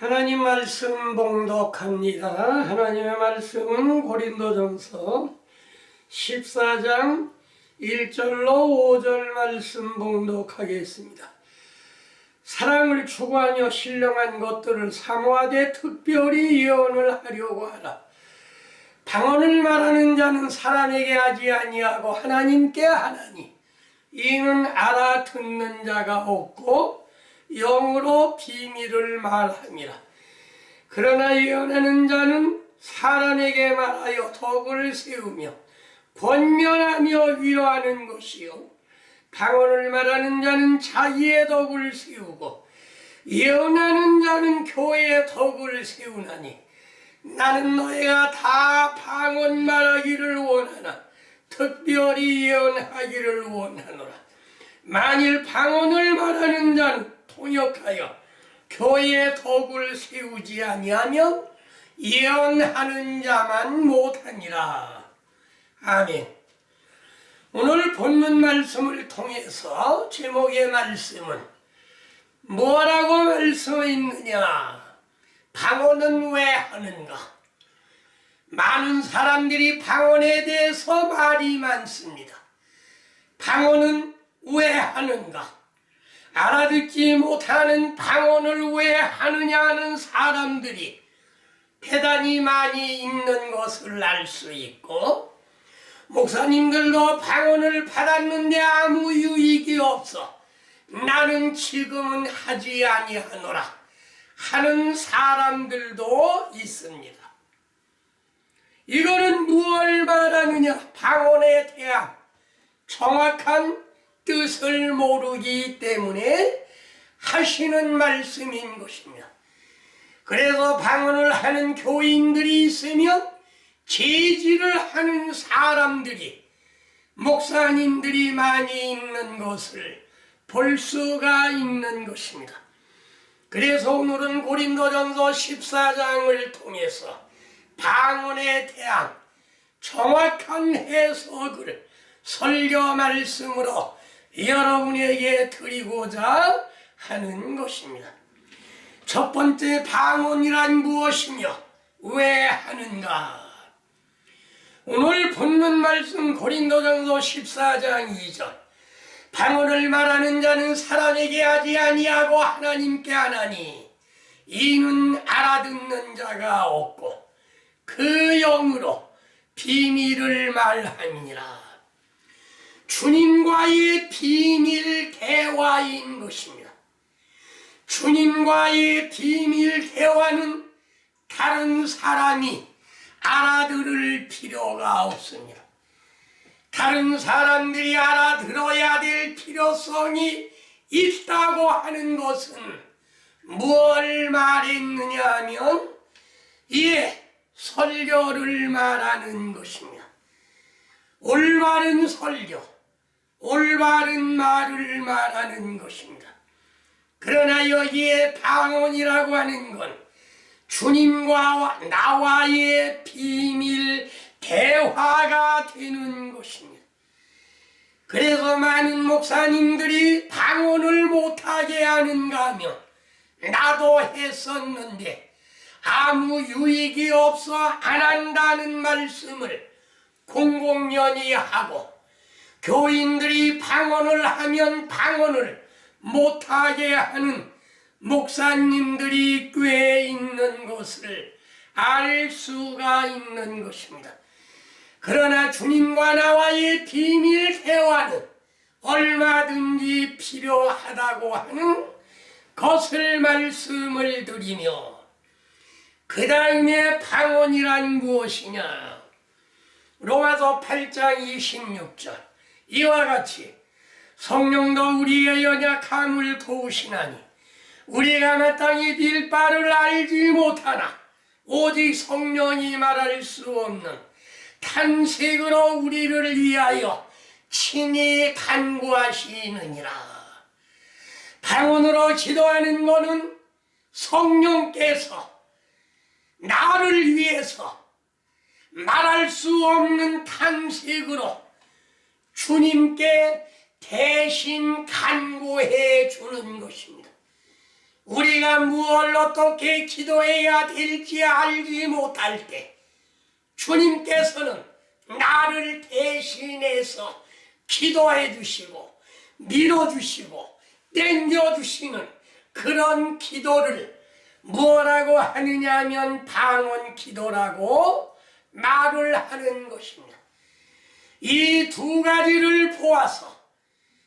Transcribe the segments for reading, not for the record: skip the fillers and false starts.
하나님 말씀 봉독합니다. 하나님의 말씀은 고린도전서 14장 1절로 5절 말씀 봉독하겠습니다. 사랑을 추구하며 신령한 것들을 사모하되 특별히 예언을 하려고 하라. 방언을 말하는 자는 사람에게 하지 아니하고 하나님께 하나니 이는 알아듣는 자가 없고 영으로 비밀을 말함이라. 그러나 예언하는 자는 사람에게 말하여 덕을 세우며 권면하며 위로하는 것이요, 방언을 말하는 자는 자기의 덕을 세우고 예언하는 자는 교회의 덕을 세우나니, 나는 너희가 다 방언 말하기를 원하나 특별히 예언하기를 원하노라. 만일 방언을 말하는 자는 통역하여 교회의 덕을 세우지 아니하면 예언하는 자만 못하니라. 아멘. 오늘 본문 말씀을 통해서 제목의 말씀은 뭐라고 말씀했느냐? 방언은 왜 하는가? 많은 사람들이 방언에 대해서 말이 많습니다. 방언은 왜 하는가? 알아듣지 못하는 방언을 왜 하느냐는 사람들이 대단히 많이 있는 것을 알 수 있고, 목사님들도 방언을 받았는데 아무 유익이 없어 나는 지금은 하지 아니하노라 하는 사람들도 있습니다. 이거는 무엇을 말하느냐? 방언에 대한 정확한 뜻을 모르기 때문에 하시는 말씀인 것입니다. 그래서 방언을 하는 교인들이 있으면 제지를 하는 사람들이, 목사님들이 많이 있는 것을 볼 수가 있는 것입니다. 그래서 오늘은 고린도전서 14장을 통해서 방언에 대한 정확한 해석을 설교 말씀으로 여러분에게 드리고자 하는 것입니다. 첫 번째, 방언이란 무엇이며 왜 하는가? 오늘 본문 말씀 고린도전서 14장 2절, 방언을 말하는 자는 사람에게 하지 아니하고 하나님께 하나니 이는 알아듣는 자가 없고 그 영으로 비밀을 말함이니라. 주님과의 비밀 대화인 것입니다. 주님과의 비밀 대화는 다른 사람이 알아들을 필요가 없습니다. 다른 사람들이 알아들어야 될 필요성이 있다고 하는 것은 뭘 말했느냐 하면 설교를 말하는 것입니다. 올바른 설교, 올바른 말을 말하는 것입니다. 그러나 여기에 방언이라고 하는 건 주님과 나와의 비밀 대화가 되는 것입니다. 그래서 많은 목사님들이 방언을 못하게 하는가 하면 나도 했었는데 아무 유익이 없어 안 한다는 말씀을 공공연히 하고, 교인들이 방언을 하면 방언을 못하게 하는 목사님들이 꽤 있는 것을 알 수가 있는 것입니다. 그러나 주님과 나와의 비밀 대화는 얼마든지 필요하다고 하는 것을 말씀을 드리며, 그 다음에 방언이란 무엇이냐? 로마서 8장 26절, 이와 같이 성령도 우리의 연약함을 도우시나니 우리가 마땅히 빌 바를 알지 못하나 오직 성령이 말할 수 없는 탄식으로 우리를 위하여 친히 간구하시느니라. 방언으로 기도하는 것은 성령께서 나를 위해서 말할 수 없는 탄식으로 주님께 대신 간구해 주는 것입니다. 우리가 무엇을 어떻게 기도해야 될지 알지 못할 때 주님께서는 나를 대신해서 기도해 주시고 밀어주시고 땡겨주시는 그런 기도를 뭐라고 하느냐 하면 방언 기도라고 말을 하는 것입니다. 이 두 가지를 보아서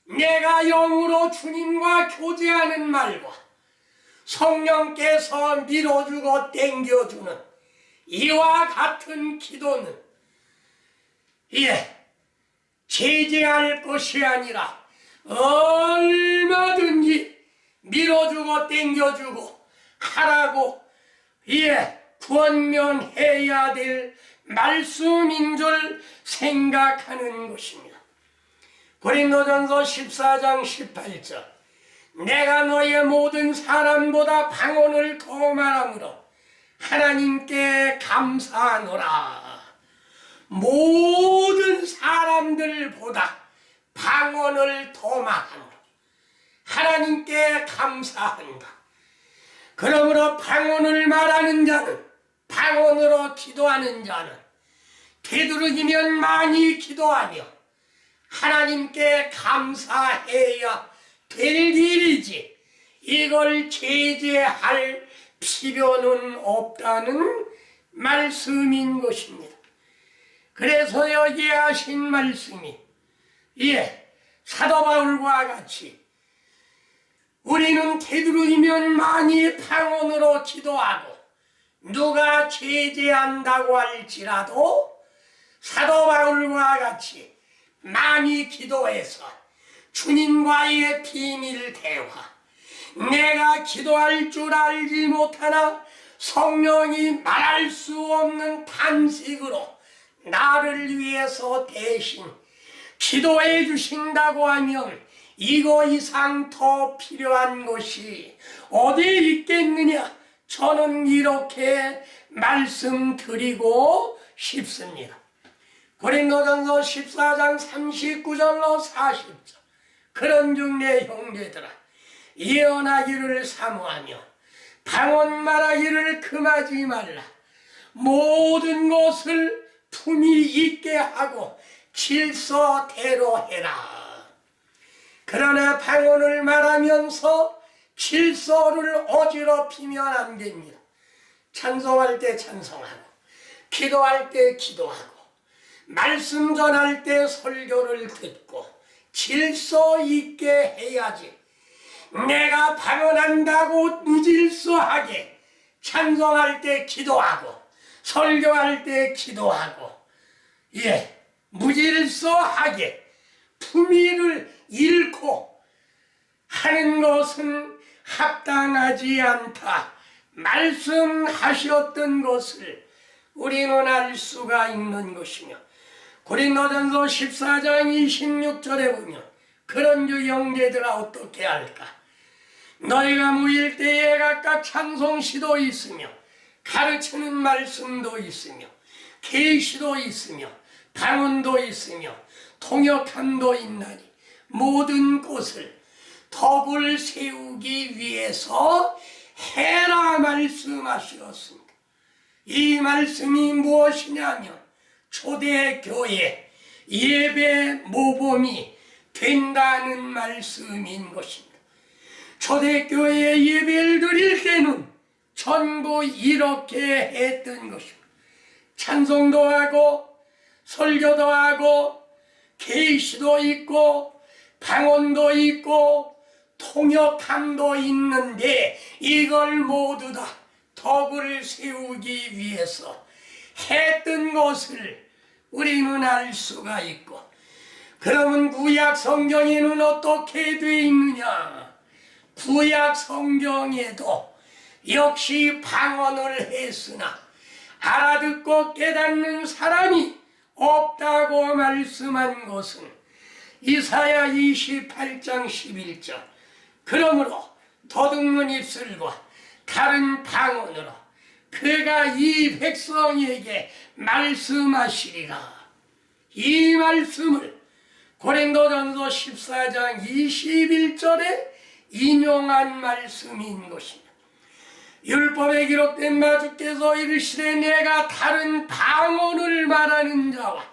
내가 영으로 주님과 교제하는 말과 성령께서 밀어주고 땡겨주는 이와 같은 기도는 제재할 것이 아니라 얼마든지 밀어주고 땡겨주고 하라고 권면해야 될 말씀인 줄 생각하는 것입니다. 고린도전서 14장 18절 내가 너의 모든 사람보다 방언을 더 말하므로 하나님께 감사하노라. 모든 사람들보다 방언을 더 말하므로 하나님께 감사한다. 그러므로 방언을 말하는 자는 방언으로 기도하는 자는 되도록이면 많이 기도하며 하나님께 감사해야 될 일이지 이걸 제재할 필요는 없다는 말씀인 것입니다. 그래서 여기에 하신 말씀이 사도 바울과 같이 우리는 되도록이면 많이 방언으로 기도하고 누가 제재한다고 할지라도 사도 바울과 같이 많이 기도해서 주님과의 비밀 대화 내가 기도할 줄 알지 못하나 성령이 말할 수 없는 탄식으로 나를 위해서 대신 기도해 주신다고 하면 이거 이상 더 필요한 것이 어디 있겠느냐 저는 이렇게 말씀드리고 싶습니다. 고린도전서 14장 39절로 40절 그런즉 내 형제들아 예언하기를 사모하며 방언 말하기를 금하지 말라. 모든 것을 품위 있게 하고 질서대로 해라. 그러나 방언을 말하면서 질서를 어지럽히면 안 됩니다. 찬송할 때 찬송하고 기도할 때 기도하고 말씀 전할 때 설교를 듣고 질서 있게 해야지 내가 방언한다고 무질서하게 찬송할 때 기도하고 설교할 때 기도하고 무질서하게 품위를 잃고 하는 것은 합당하지 않다 말씀하셨던 것을 우리는 알 수가 있는 것이며 고린도전서 14장 26절에 보면 그런즉 형제들아 어떻게 할까 너희가 모일 때에 각각 찬송시도 있으며 가르치는 말씀도 있으며 계시도 있으며 방언도 있으며 통역함도 있나니 모든 것을 덕을 세우기 위해서 해라 말씀하셨습니다. 이 말씀이 무엇이냐면 초대교회 예배 모범이 된다는 말씀인 것입니다. 초대교회 예배를 드릴 때는 전부 이렇게 했던 것입니다. 찬송도 하고 설교도 하고 계시도 있고 방언도 있고 통역함도 있는데 이걸 모두 다 덕을 세우기 위해서 했던 것을 우리는 알 수가 있고 그러면 구약 성경에는 어떻게 되어 있느냐 구약 성경에도 역시 방언을 했으나 알아듣고 깨닫는 사람이 없다고 말씀한 것은 이사야 28장 11절 그러므로 더듬는 입술과 다른 방언으로 그가 이 백성에게 말씀하시리라. 이 말씀을 고린도전서 14장 21절에 인용한 말씀인 것이며 율법에 기록된 바 주께서 이르시되 내가 다른 방언을 말하는 자와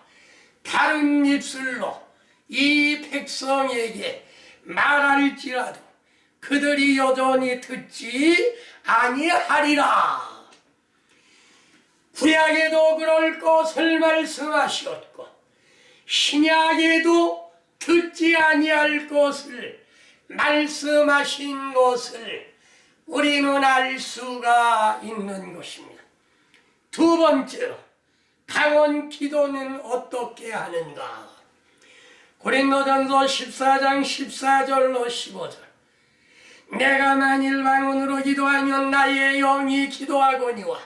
다른 입술로 이 백성에게 말할지라도 그들이 여전히 듣지 아니하리라. 구약에도 그럴 것을 말씀하셨고 신약에도 듣지 아니할 것을 말씀하신 것을 우리는 알 수가 있는 것입니다. 두 번째로 방언 기도는 어떻게 하는가? 고린도전서 14장 14절로 15절. 내가 만일 방언으로 기도하면 나의 영이 기도하거니와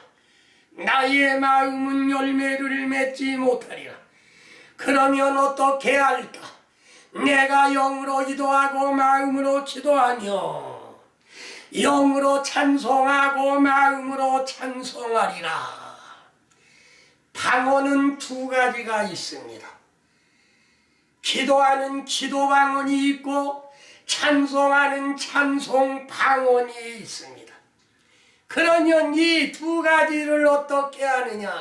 나의 마음은 열매를 맺지 못하리라. 그러면 어떻게 할까? 내가 영으로 기도하고 마음으로 기도하며 영으로 찬송하고 마음으로 찬송하리라. 방언은 두 가지가 있습니다. 기도하는 기도 방언이 있고 찬송하는 찬송 방언이 있습니다. 그러면 이 두 가지를 어떻게 하느냐?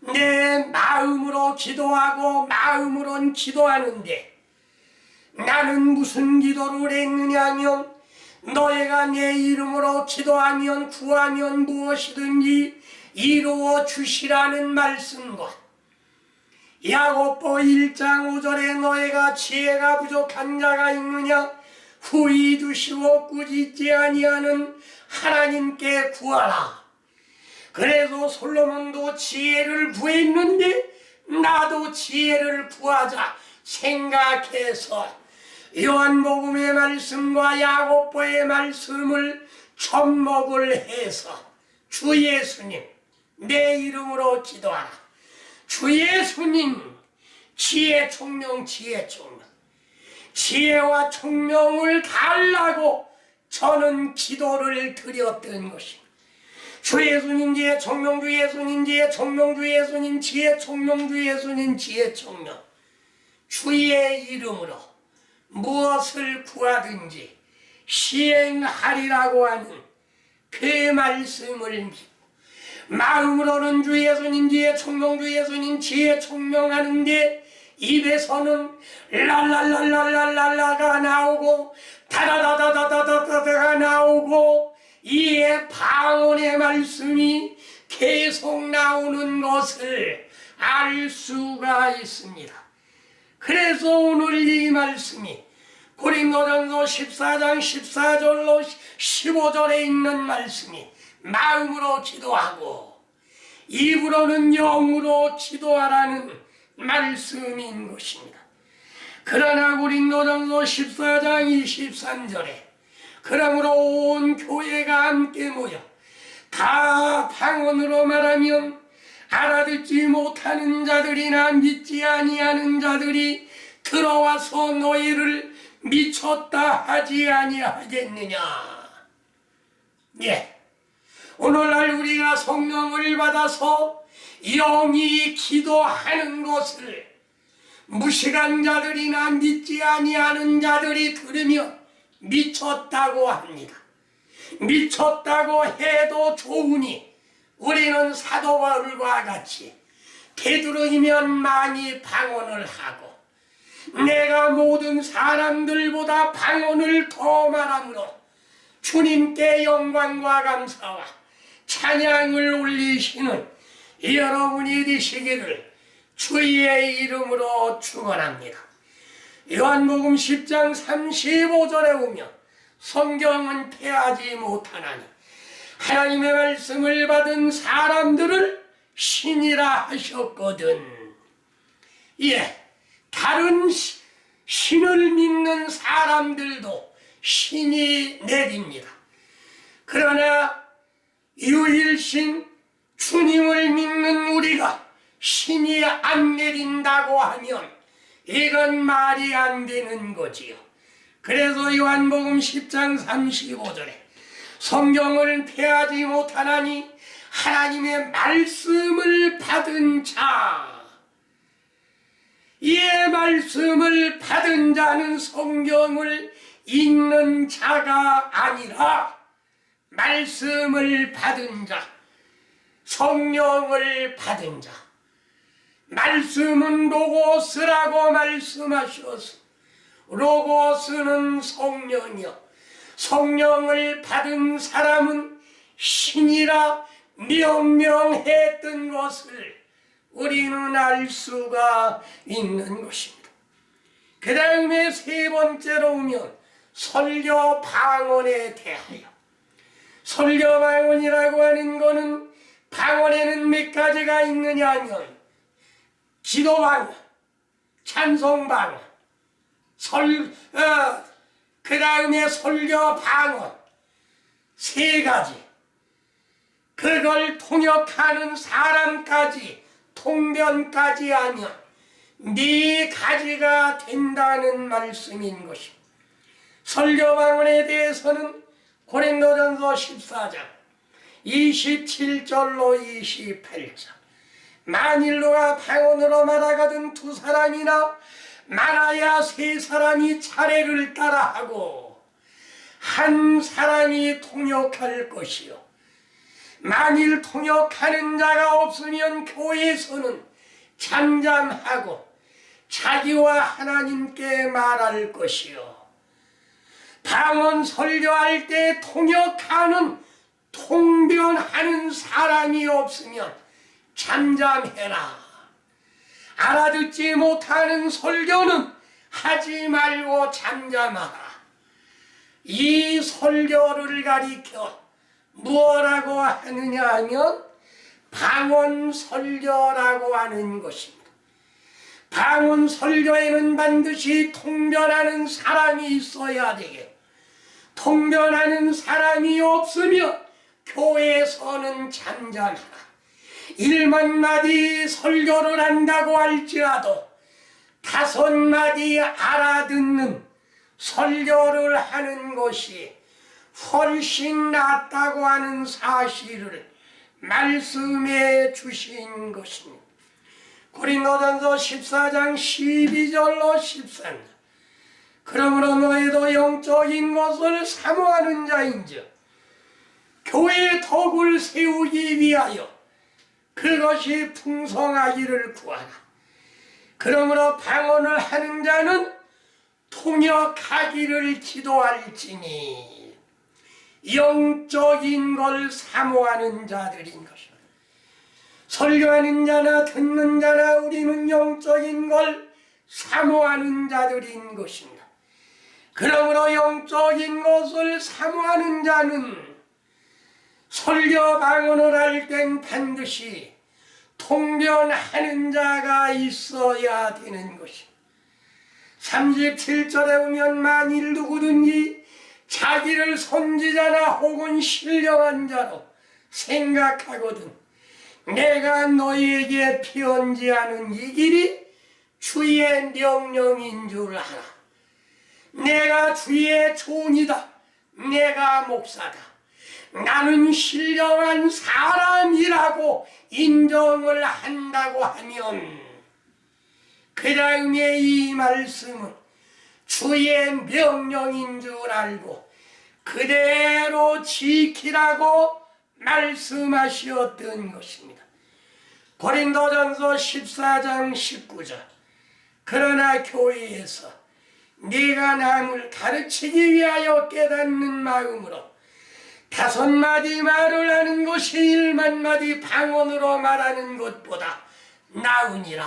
내 마음으로 기도하고 마음으론 기도하는데 나는 무슨 기도를 했느냐 하면 너희가 내 이름으로 기도하면 구하면 무엇이든지 이루어 주시라는 말씀과 야고보 1장 5절에 너희가 지혜가 부족한 자가 있느냐 후히 주시고 꾸짖지 아니하는 하나님께 구하라. 그래서 솔로몬도 지혜를 구했는데 나도 지혜를 구하자 생각해서 요한복음의 말씀과 야고보의 말씀을 접목을 해서 주 예수님 내 이름으로 기도하라. 주 예수님 지혜 총명 지혜 총명 지혜와 총명을 달라고 저는 기도를 드렸던 것입니다. 주 예수님 지혜 총명 주 예수님 지혜 총명 주 예수님 지혜 총명 주 예수님 지혜 총명 주의 이름으로 무엇을 구하든지 시행하리라고 하는 그 말씀을 믿고 마음으로는 주 예수님 지혜 총명 주 예수님 지혜 총명하는데 입에서는 랄랄랄랄랄랄라가 나오고 다다다다다다다다가 나오고 이에 방언의 말씀이 계속 나오는 것을 알 수가 있습니다. 그래서 오늘 이 말씀이 고린도전서 14장 14절로 15절에 있는 말씀이 마음으로 기도하고 입으로는 영으로 기도하라는 말씀인 것입니다. 그러나 고린도전서 14장 23절에 그러므로 온 교회가 함께 모여 다 방언으로 말하면 알아듣지 못하는 자들이나 믿지 아니하는 자들이 들어와서 너희를 미쳤다 하지 아니하겠느냐. 예, 오늘날 우리가 성령을 받아서 영이 기도하는 것을 무식한 자들이나 믿지 아니하는 자들이 들으면 미쳤다고 합니다. 미쳤다고 해도 좋으니 우리는 사도 바울과 같이 되도록이면 많이 방언을 하고 내가 모든 사람들보다 방언을 더 말함으로 주님께 영광과 감사와 찬양을 올리시는 여러분이 되시기를 주의 이름으로 축원합니다. 요한복음 10장 35절에 보면 성경은 패하지 못하나니 하나님의 말씀을 받은 사람들을 신이라 하셨거든. 예, 다른 신을 믿는 사람들도 신이 내립니다. 그러나 유일신 주님을 믿는 우리가 신이 안 내린다고 하면 이건 말이 안 되는 거지요. 그래서 요한복음 10장 35절에 성경을 폐하지 못하나니 하나님의 말씀을 받은 자, 이 말씀을 받은 자는 성경을 읽는 자가 아니라 말씀을 받은 자, 성령을 받은 자. 말씀은 로고스라고 말씀하셔서 로고스는 성령이요, 성령을 받은 사람은 신이라 명명했던 것을 우리는 알 수가 있는 것입니다. 그 다음에 세 번째로 오면 설교 방언에 대하여. 설교 방언이라고 하는 것은 방언에는 몇 가지가 있느냐 하면 기도 방언, 찬송 방언, 그 다음에 설교 방언 세 가지. 그걸 통역하는 사람까지 통변까지 하면 네 가지가 된다는 말씀인 것입니다. 설교 방언에 대해서는 고린도전서 14장 27절로 28절. 만일 누가 방언으로 말하거든 두 사람이나 많아야 세 사람이 차례를 따라하고 한 사람이 통역할 것이요, 만일 통역하는 자가 없으면 교회에서는 잠잠하고 자기와 하나님께 말할 것이요, 방언 설교할 때 통역하는 통변하는 사람이 없으면 잠잠해라. 알아듣지 못하는 설교는 하지 말고 잠잠하라. 이 설교를 가리켜 무엇라고 하느냐 하면 방언 설교라고 하는 것입니다. 방언 설교에는 반드시 통변하는 사람이 있어야 되게, 통변하는 사람이 없으면 교회에서는 잠잠하라. 1만마디 설교를 한다고 할지라도 5마디 알아듣는 설교를 하는 것이 훨씬 낫다고 하는 사실을 말씀해 주신 것입니다. 고린도전서 14장 12절로 13절. 그러므로 너희도 영적인 것을 사모하는 자인즉 교회의 덕을 세우기 위하여 그것이 풍성하기를 구하라. 그러므로 방언을 하는 자는 통역하기를 기도할지니 영적인 걸 사모하는 자들인 것입니다. 설교하는 자나 듣는 자나 우리는 영적인 걸 사모하는 자들인 것입니다. 그러므로 영적인 것을 사모하는 자는 설교 방언을 할 땐 반드시 통변하는 자가 있어야 되는 것입니다. 37절에 보면 만일 누구든지 자기를 선지자나 혹은 신령한 자로 생각하거든 내가 너희에게 편지하는 이 길이 주의 명령인 줄 알아. 내가 주의 종이다. 내가 목사다. 나는 신령한 사람이라고 인정을 한다고 하면 그 다음에 이 말씀은 주의 명령인 줄 알고 그대로 지키라고 말씀하셨던 것입니다. 고린도전서 14장 19절. 그러나 교회에서 네가 남을 가르치기 위하여 깨닫는 마음으로 5마디 말을 하는 것이 1만마디 방언으로 말하는 것보다 나으니라.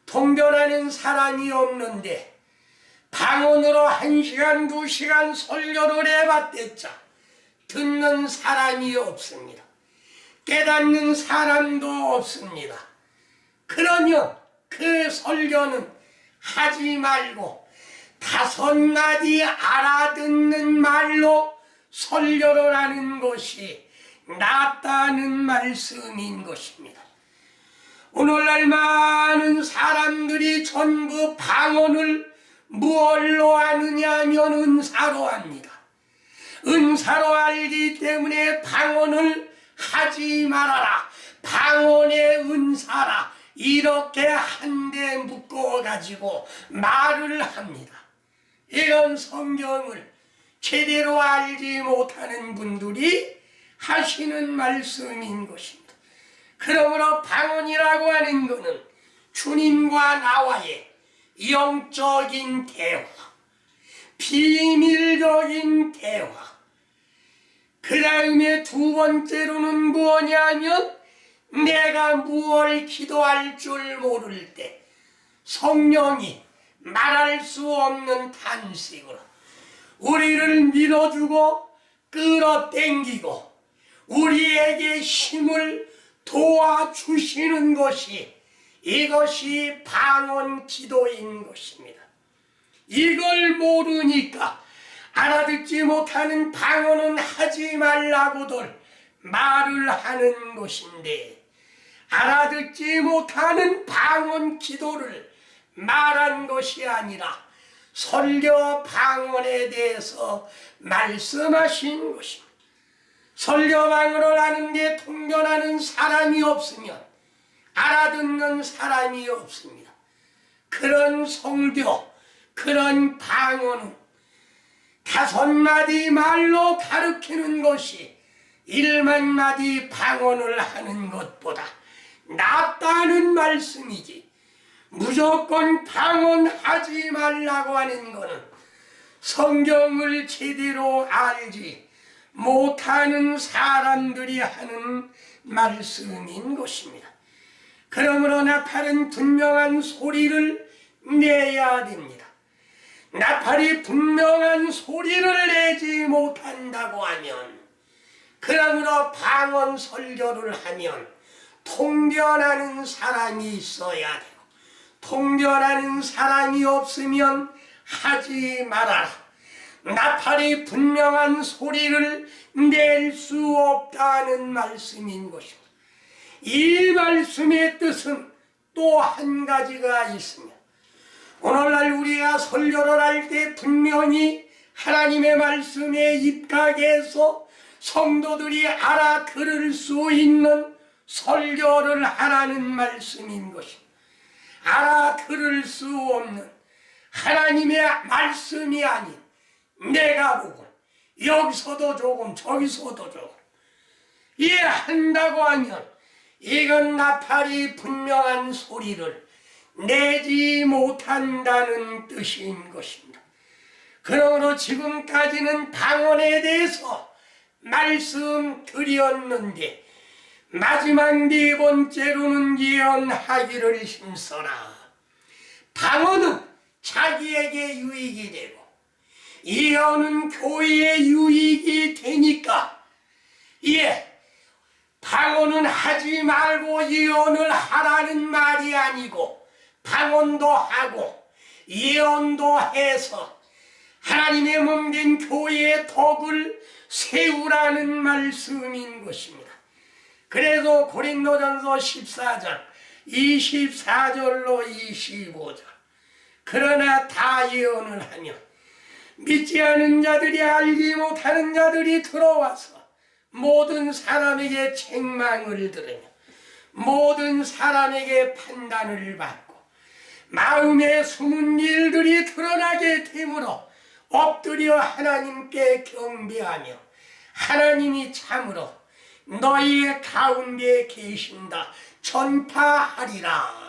통변하는 사람이 없는데 방언으로 1시간 2시간 설교를 해봤댔자 듣는 사람이 없습니다. 깨닫는 사람도 없습니다. 그러면 그 설교는 하지 말고 5마디 알아듣는 말로 설교를 하는 것이 낫다는 말씀인 것입니다. 오늘날 많은 사람들이 전부 방언을 무엇로 하느냐 하면 은사로 합니다. 은사로 알기 때문에 방언을 하지 말아라. 방언의 은사라. 이렇게 한데 묶어가지고 말을 합니다. 이런 성경을 제대로 알지 못하는 분들이 하시는 말씀인 것입니다. 그러므로 방언이라고 하는 것은 주님과 나와의 영적인 대화, 비밀적인 대화. 그 다음에 두 번째로는 뭐냐면 내가 무엇을 기도할 줄 모를 때 성령이 말할 수 없는 탄식으로 우리를 밀어주고 끌어당기고 우리에게 힘을 도와주시는 것이 이것이 방언 기도인 것입니다. 이걸 모르니까 알아듣지 못하는 방언은 하지 말라고들 말을 하는 것인데 알아듣지 못하는 방언 기도를 말한 것이 아니라 설교 방언에 대해서 말씀하신 것입니다. 설교 방언을 하는데 통변하는 사람이 없으면 알아듣는 사람이 없습니다. 그런 설교, 그런 방언은 5마디 말로 가르치는 것이 1만마디 방언을 하는 것보다 낫다는 말씀이지, 무조건 방언하지 말라고 하는 것은 성경을 제대로 알지 못하는 사람들이 하는 말씀인 것입니다. 그러므로 나팔은 분명한 소리를 내야 됩니다. 나팔이 분명한 소리를 내지 못한다고 하면, 그러므로 방언 설교를 하면 통변하는 사람이 있어야 되고, 통변하는 사람이 없으면 하지 말아라. 나팔이 분명한 소리를 낼 수 없다는 말씀인 것입니다. 이 말씀의 뜻은 또 한 가지가 있습니다. 오늘날 우리가 설교를 할 때 분명히 하나님의 말씀에 입각해서 성도들이 알아들을 수 있는 설교를 하라는 말씀인 것입니다. 알아들을 수 없는 하나님의 말씀이 아닌 내가 보고 여기서도 조금 저기서도 조금 이해한다고 하면 이건 나팔이 분명한 소리를 내지 못한다는 뜻인 것입니다. 그러므로 지금까지는 방언에 대해서 말씀드렸는데 마지막 4번째로는 예언하기를 힘써라. 방언은 자기에게 유익이 되고 예언은 교회에 유익이 되니까, 방언은 하지 말고 예언을 하라는 말이 아니고 방언도 하고 예언도 해서 하나님의 몸된 교회의 덕을 세우라는 말씀인 것입니다. 그래서 고린도전서 14장 24절로 25절 그러나 다 예언을 하며 믿지 않은 자들이 알지 못하는 자들이 들어와서 모든 사람에게 책망을 들으며 모든 사람에게 판단을 받고 마음에 숨은 일들이 드러나게 되므로 엎드려 하나님께 경배하며 하나님이 참으로 너희의 가운데 계신다 전파하리라.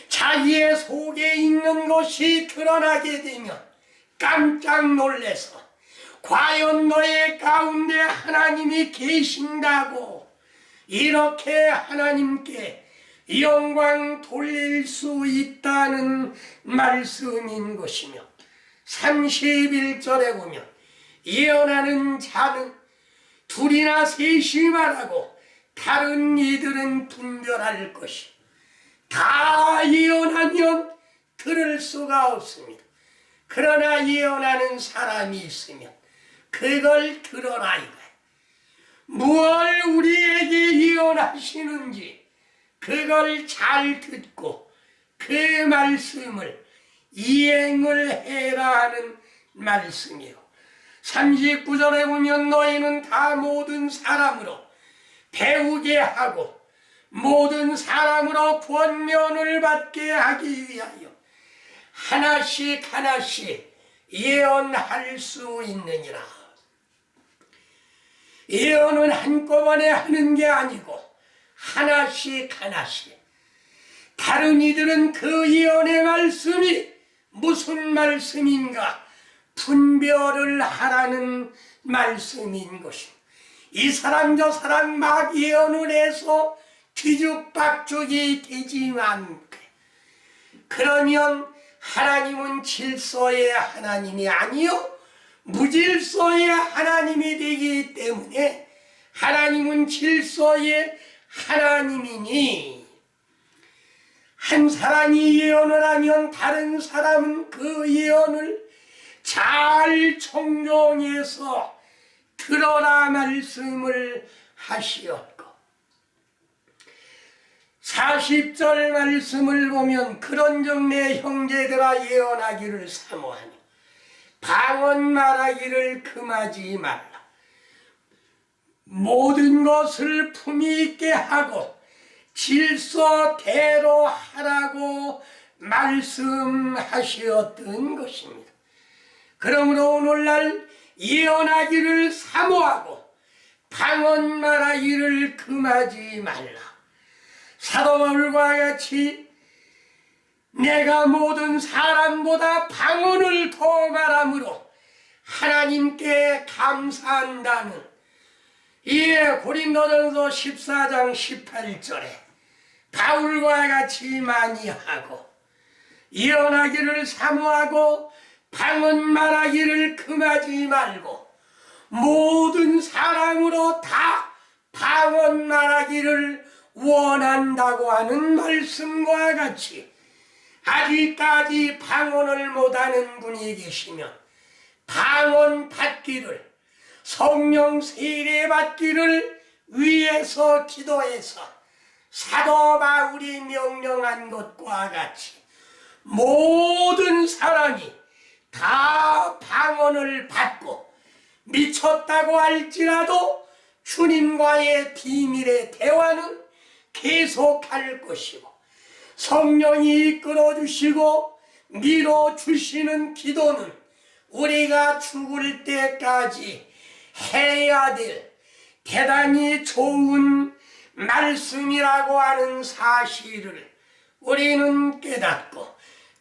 자기의 속에 있는 것이 드러나게 되면 깜짝 놀래서 과연 너의 가운데 하나님이 계신다고 이렇게 하나님께 영광 돌릴 수 있다는 말씀인 것이며, 31절에 보면 예언하는 자는 둘이나 셋이 말하고 다른 이들은 분별할 것이, 다 예언하면 들을 수가 없습니다. 그러나 예언하는 사람이 있으면 그걸 들어라 이거야. 무엇을 우리에게 예언하시는지 그걸 잘 듣고 그 말씀을 이행을 해라 하는 말씀이요. 39절에 보면 너희는 다 모든 사람으로 배우게 하고 모든 사람으로 권면을 받게 하기 위하여 하나씩 하나씩 예언할 수 있느니라. 예언은 한꺼번에 하는 게 아니고 하나씩 하나씩. 다른 이들은 그 예언의 말씀이 무슨 말씀인가 분별을 하라는 말씀인 것입니다. 이 사람 저 사람 막 예언을 해서 뒤죽박죽이 되지만, 그러면 하나님은 질서의 하나님이 아니요 무질서의 하나님이 되기 때문에, 하나님은 질서의 하나님이니 한 사람이 예언을 하면 다른 사람은 그 예언을 잘 청종해서 들어라 말씀을 하시었고, 40절 말씀을 보면 그런즉 내 형제들아 예언하기를 사모하니 방언 말하기를 금하지 말라. 모든 것을 품위 있게 하고 질서대로 하라고 말씀하셨던 것입니다. 그러므로 오늘날 예언하기를 사모하고 방언 말하기를 금하지 말라. 사도 바울과 같이 내가 모든 사람보다 방언을 더 말함으로 하나님께 감사한다는 고린도전서 14장 18절에 바울과 같이 많이 하고 예언하기를 사모하고 방언 말하기를 금하지 말고 모든 사람으로 다 방언 말하기를 원한다고 하는 말씀과 같이, 아직까지 방언을 못하는 분이 계시면 방언 받기를, 성령 세례 받기를 위해서 기도해서 사도 바울이 명령한 것과 같이 모든 사람이 다 방언을 받고 미쳤다고 할지라도 주님과의 비밀의 대화는 계속할 것이고, 성령이 이끌어주시고 밀어주시는 기도는 우리가 죽을 때까지 해야 될 대단히 좋은 말씀이라고 하는 사실을 우리는 깨닫고,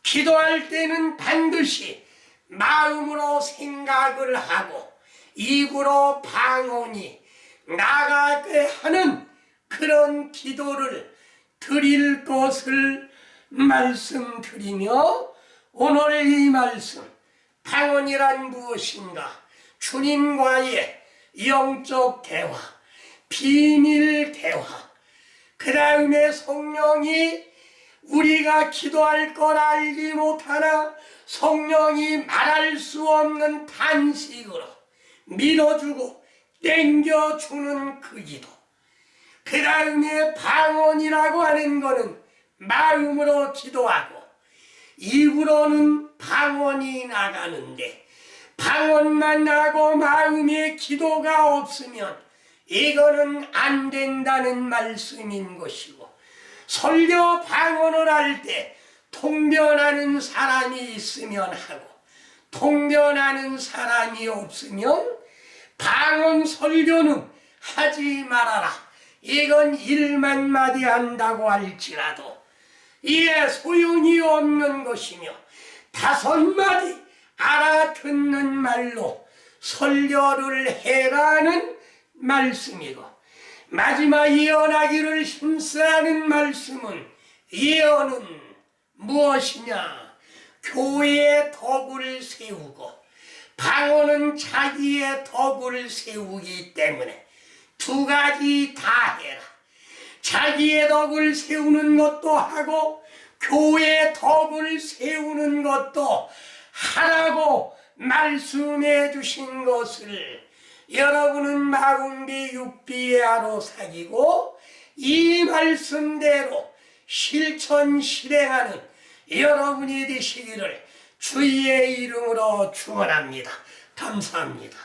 기도할 때는 반드시 마음으로 생각을 하고 입으로 방언이 나가게 하는 그런 기도를 드릴 것을 말씀드리며, 오늘 이 말씀 방언이란 무엇인가, 주님과의 영적 대화, 비밀 대화, 그 다음에 성령이 우리가 기도할 걸 알지 못하나 성령이 말할 수 없는 탄식으로 밀어주고 땡겨주는 그 기도, 그 다음에 방언이라고 하는 것은 마음으로 기도하고 입으로는 방언이 나가는데, 방언만 나고 마음에 기도가 없으면 이거는 안 된다는 말씀인 것이고, 설교 방언을 할 때 통변하는 사람이 있으면 하고 통변하는 사람이 없으면 방언 설교는 하지 말아라. 이건 1만마디 한다고 할지라도 이에 소용이 없는 것이며 5마디 알아듣는 말로 설교를 해라는 말씀이고, 마지막 예언하기를 힘쓰라는 말씀은, 예언은 무엇이냐? 교회의 덕을 세우고 방언은 자기의 덕을 세우기 때문에 두 가지 다 해라. 자기의 덕을 세우는 것도 하고 교회의 덕을 세우는 것도 하라고 말씀해 주신 것을 여러분은 마음비 육비하로 사귀고 이 말씀대로 실천 실행하는 여러분이 되시기를 주의 이름으로 축원합니다. 감사합니다.